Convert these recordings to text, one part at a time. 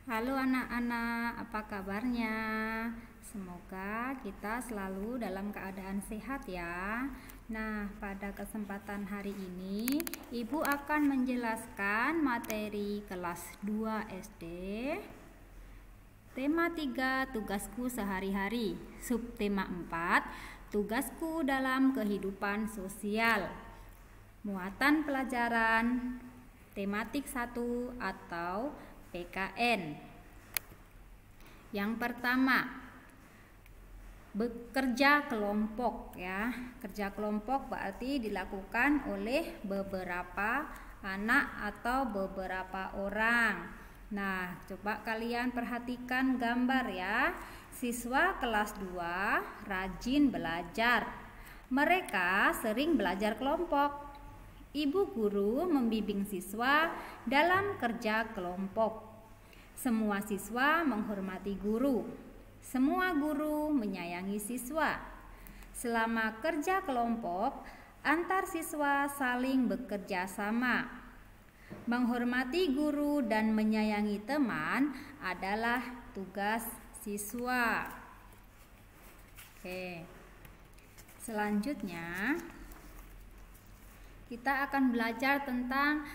Halo anak-anak, apa kabarnya? Semoga kita selalu dalam keadaan sehat ya. Nah, pada kesempatan hari ini Ibu akan menjelaskan materi kelas 2 SD. Tema 3, tugasku sehari-hari. Subtema 4, tugasku dalam kehidupan sosial. Muatan pelajaran tematik 1 atau PKN. Yang pertama, bekerja kelompok ya. Kerja kelompok berarti dilakukan oleh beberapa anak atau beberapa orang. Nah, coba kalian perhatikan gambar ya. Siswa kelas 2 rajin belajar. Mereka sering belajar kelompok. Ibu guru membimbing siswa dalam kerja kelompok. Semua siswa menghormati guru. Semua guru menyayangi siswa. Selama kerja kelompok, antar siswa saling bekerja sama. Menghormati guru dan menyayangi teman adalah tugas siswa. Oke. Selanjutnya, kita akan belajar tentang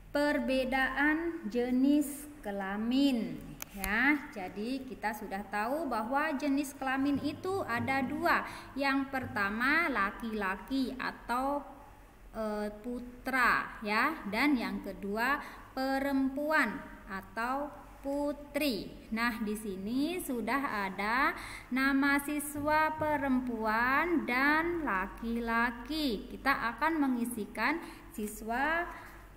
perbedaan jenis kelamin ya. Jadi kita sudah tahu bahwa jenis kelamin itu ada dua. Yang pertama laki-laki atau putra ya, dan yang kedua perempuan atau putri. Nah, di sini sudah ada nama siswa perempuan dan laki-laki. Kita akan mengisikan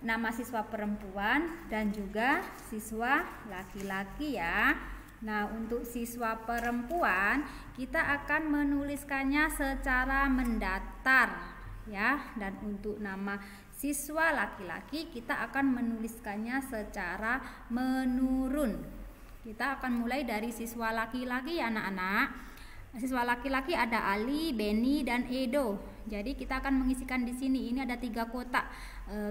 nama siswa perempuan dan juga siswa laki-laki ya. Nah, untuk siswa perempuan kita akan menuliskannya secara mendatar ya, dan untuk nama siswa laki-laki kita akan menuliskannya secara menurun. Kita akan mulai dari siswa laki-laki ya anak-anak. Siswa laki-laki ada Ali, Beni, dan Edo. Jadi kita akan mengisikan di sini. Ini ada 3 kotak.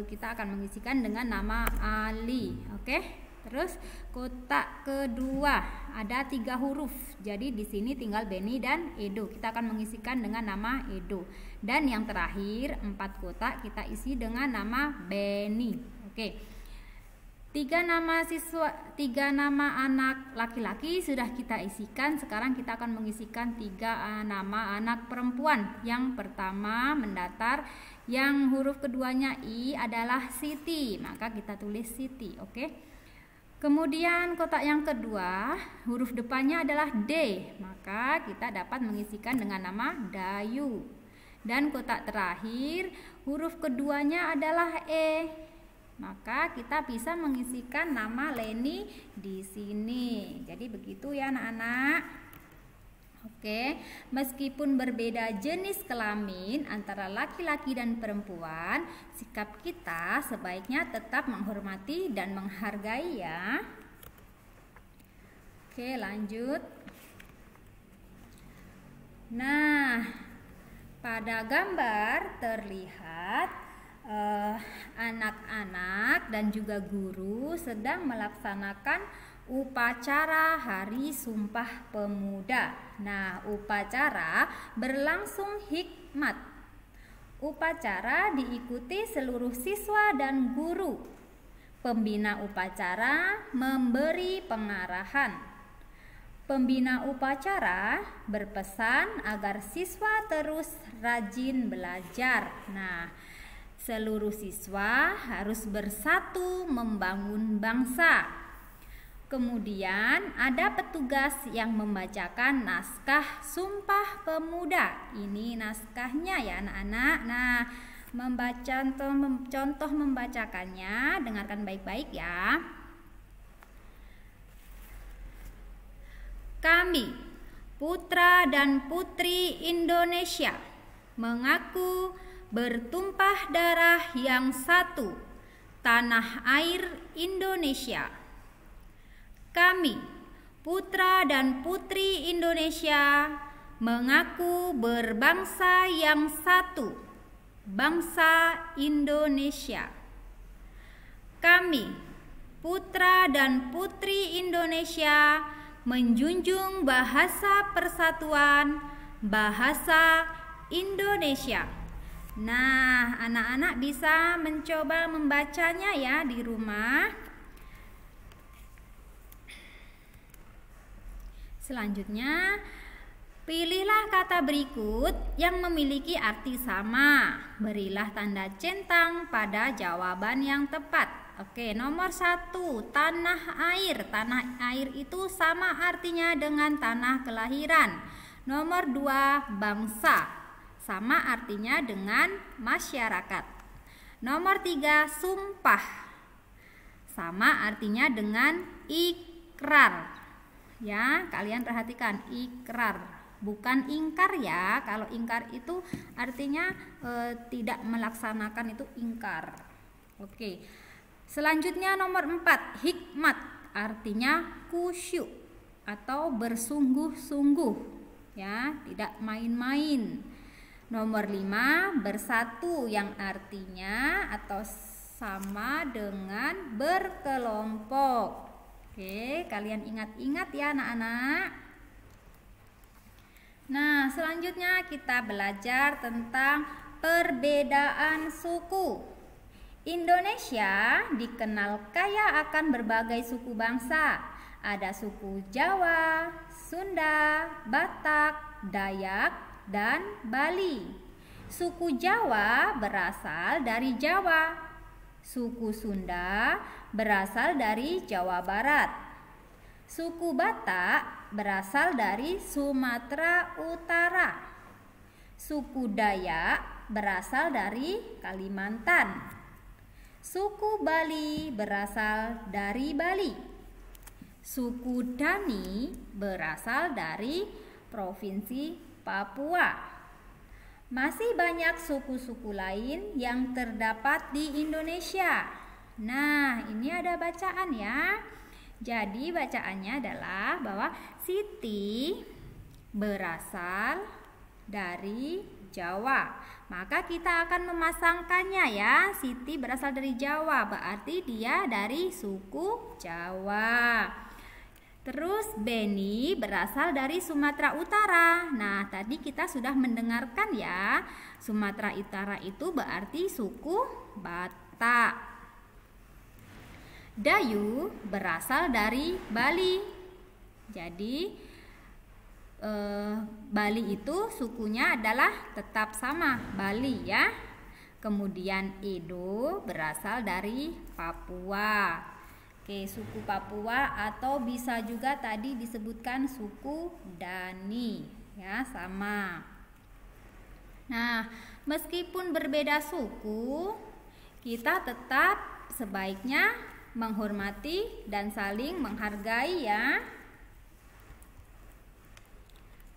Kita akan mengisikan dengan nama Ali. Oke. Terus kotak kedua ada 3 huruf. Jadi di sini tinggal Beni dan Edo. Kita akan mengisikan dengan nama Edo. Dan yang terakhir 4 kotak kita isi dengan nama Beni. Oke. 3 nama anak laki-laki sudah kita isikan. Sekarang kita akan mengisikan 3 nama anak perempuan. Yang pertama mendatar, yang huruf keduanya I adalah Siti. Maka kita tulis Siti. Oke. Kemudian kotak yang kedua, huruf depannya adalah D, maka kita dapat mengisikan dengan nama Dayu. Dan kotak terakhir, huruf keduanya adalah E, maka kita bisa mengisikan nama Leni di sini. Jadi begitu ya anak-anak. Oke, meskipun berbeda jenis kelamin antara laki-laki dan perempuan, sikap kita sebaiknya tetap menghormati dan menghargai ya. Oke, lanjut. Nah, pada gambar terlihat anak-anak dan juga guru sedang melaksanakan upacara Hari Sumpah Pemuda. Nah, upacara berlangsung hikmat. Upacara diikuti seluruh siswa dan guru. Pembina upacara memberi pengarahan. Pembina upacara berpesan agar siswa terus rajin belajar. Nah, seluruh siswa harus bersatu membangun bangsa. Kemudian ada petugas yang membacakan naskah Sumpah Pemuda. Ini naskahnya ya anak-anak. Nah, contoh membacakannya, dengarkan baik-baik ya. Kami, putra dan putri Indonesia, mengaku bertumpah darah yang satu, tanah air Indonesia. Kami, putra dan putri Indonesia, mengaku berbangsa yang satu, bangsa Indonesia. Kami, putra dan putri Indonesia menjunjung bahasa persatuan, bahasa Indonesia. Nah, anak-anak bisa mencoba membacanya ya di rumah. Selanjutnya, pilihlah kata berikut yang memiliki arti sama. Berilah tanda centang pada jawaban yang tepat. Oke, nomor 1, tanah air. Tanah air itu sama artinya dengan tanah kelahiran. Nomor 2, bangsa. Sama artinya dengan masyarakat. Nomor 3, sumpah. Sama artinya dengan ikrar. Ya, kalian perhatikan, ikrar, bukan ingkar ya. Kalau ingkar itu artinya tidak melaksanakan, itu ingkar. Oke. Selanjutnya nomor 4, hikmat. Artinya khusyuk atau bersungguh-sungguh. Ya, tidak main-main. Nomor 5, bersatu yang artinya atau sama dengan berkelompok. Oke, kalian ingat-ingat ya anak-anak. Nah, selanjutnya kita belajar tentang perbedaan suku. Indonesia dikenal kaya akan berbagai suku bangsa. Ada suku Jawa, Sunda, Batak, Dayak, dan Bali. Suku Jawa berasal dari Jawa. Suku Sunda berasal dari Jawa Barat. Suku Batak berasal dari Sumatera Utara. Suku Dayak berasal dari Kalimantan. Suku Bali berasal dari Bali. Suku Dani berasal dari Provinsi Papua. Masih banyak suku-suku lain yang terdapat di Indonesia. Nah, ini ada bacaan ya. Jadi bacaannya adalah bahwa Siti berasal dari Jawa. Maka kita akan memasangkannya ya. Siti berasal dari Jawa, berarti dia dari suku Jawa. Terus Beni berasal dari Sumatera Utara. Nah, tadi kita sudah mendengarkan ya. Sumatera Utara itu berarti suku Batak. Dayu berasal dari Bali. Jadi Bali itu sukunya adalah tetap sama, Bali ya. Kemudian Edo berasal dari Papua. Oke, suku Papua atau bisa juga tadi disebutkan suku Dani ya, sama. Nah, meskipun berbeda suku, kita tetap sebaiknya menghormati dan saling menghargai ya.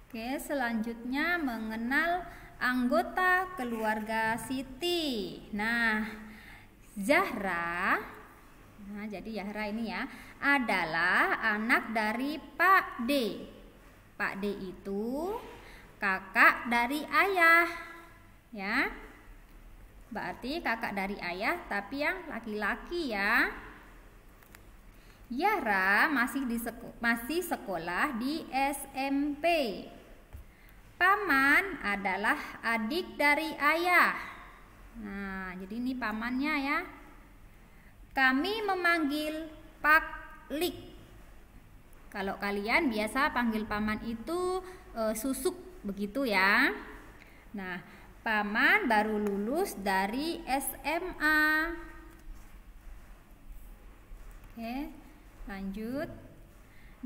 Oke, selanjutnya mengenal anggota keluarga Siti. Nah, Zahra, nah jadi Zahra ini ya adalah anak dari Pak D. Pak D itu kakak dari ayah, ya. Berarti kakak dari ayah tapi yang laki-laki ya. Zahra masih sekolah di SMP. Paman adalah adik dari ayah. Nah, jadi ini pamannya ya. Kami memanggil Pak Lik. Kalau kalian biasa panggil paman itu susuk begitu ya. Nah, paman baru lulus dari SMA. Oke, lanjut.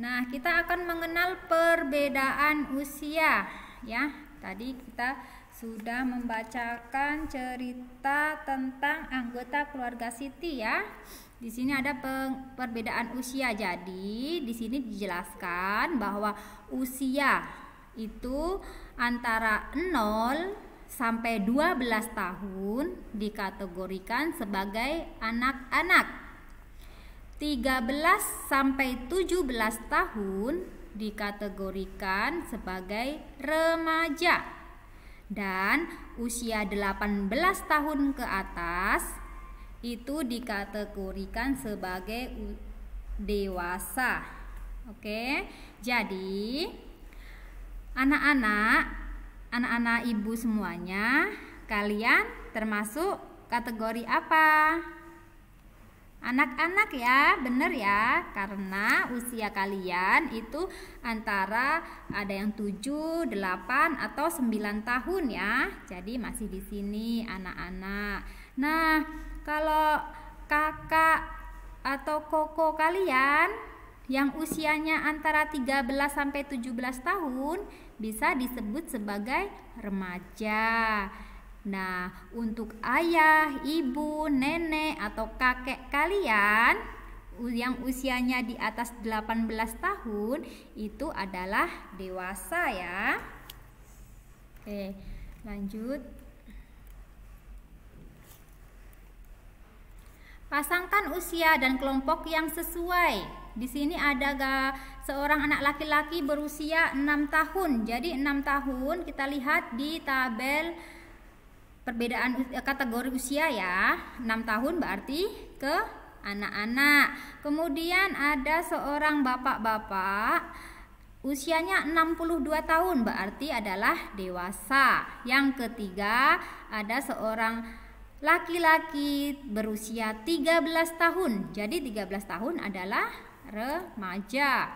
Nah, kita akan mengenal perbedaan usia ya. Tadi kita sudah membacakan cerita tentang anggota keluarga Siti ya. Di sini ada perbedaan usia. Jadi di sini dijelaskan bahwa usia itu antara 0 sampai 12 tahun dikategorikan sebagai anak-anak. 13 sampai 17 tahun dikategorikan sebagai remaja. Dan usia 18 tahun ke atas itu dikategorikan sebagai dewasa. Oke, jadi anak-anak ibu semuanya, kalian termasuk kategori apa? Anak-anak ya, bener ya, karena usia kalian itu antara ada yang 7, 8 atau 9 tahun ya. Jadi masih di sini anak-anak. Nah, kalau kakak atau koko kalian yang usianya antara 13 sampai 17 tahun bisa disebut sebagai remaja. Nah, untuk ayah, ibu, nenek, atau kakek kalian yang usianya di atas 18 tahun itu adalah dewasa ya. Oke, lanjut. Pasangkan usia dan kelompok yang sesuai. Di sini ada seorang anak laki-laki berusia 6 tahun. Jadi 6 tahun kita lihat di tabel perbedaan kategori usia ya. 6 tahun berarti ke anak-anak. Kemudian ada seorang bapak-bapak usianya 62 tahun berarti adalah dewasa. Yang ketiga ada seorang laki-laki berusia 13 tahun. Jadi 13 tahun adalah remaja.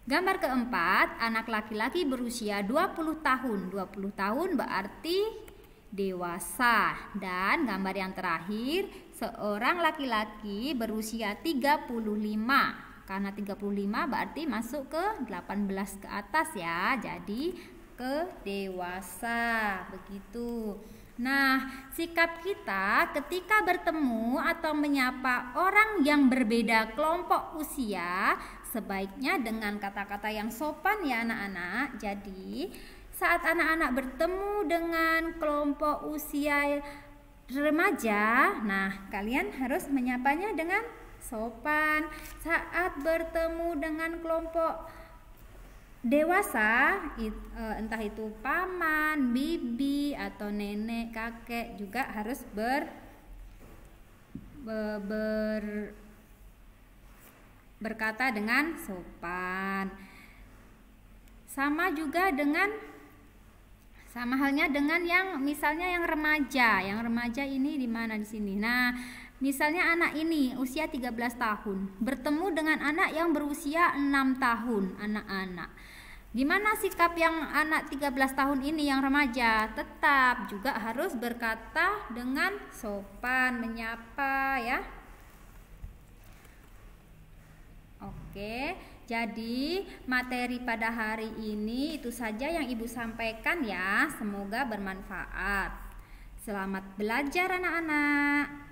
Gambar keempat, anak laki-laki berusia 20 tahun. 20 tahun berarti dewasa. Dan gambar yang terakhir, seorang laki-laki berusia 35. Karena 35 berarti masuk ke 18 ke atas ya. Jadi ke dewasa. Begitu. Nah, sikap kita ketika bertemu atau menyapa orang yang berbeda kelompok usia sebaiknya dengan kata-kata yang sopan ya anak-anak. Jadi saat anak-anak bertemu dengan kelompok usia remaja, nah kalian harus menyapanya dengan sopan. Saat bertemu dengan kelompok dewasa, entah itu paman, bibi, atau nenek, kakek juga harus berkata dengan sopan. Sama halnya dengan yang misalnya yang remaja. Yang remaja ini di mana di sini? Nah, misalnya anak ini usia 13 tahun bertemu dengan anak yang berusia 6 tahun, anak-anak. Gimana sikap yang anak 13 tahun ini yang remaja? Tetap juga harus berkata dengan sopan, menyapa ya. Oke. Jadi materi pada hari ini itu saja yang Ibu sampaikan ya. Semoga bermanfaat. Selamat belajar anak-anak.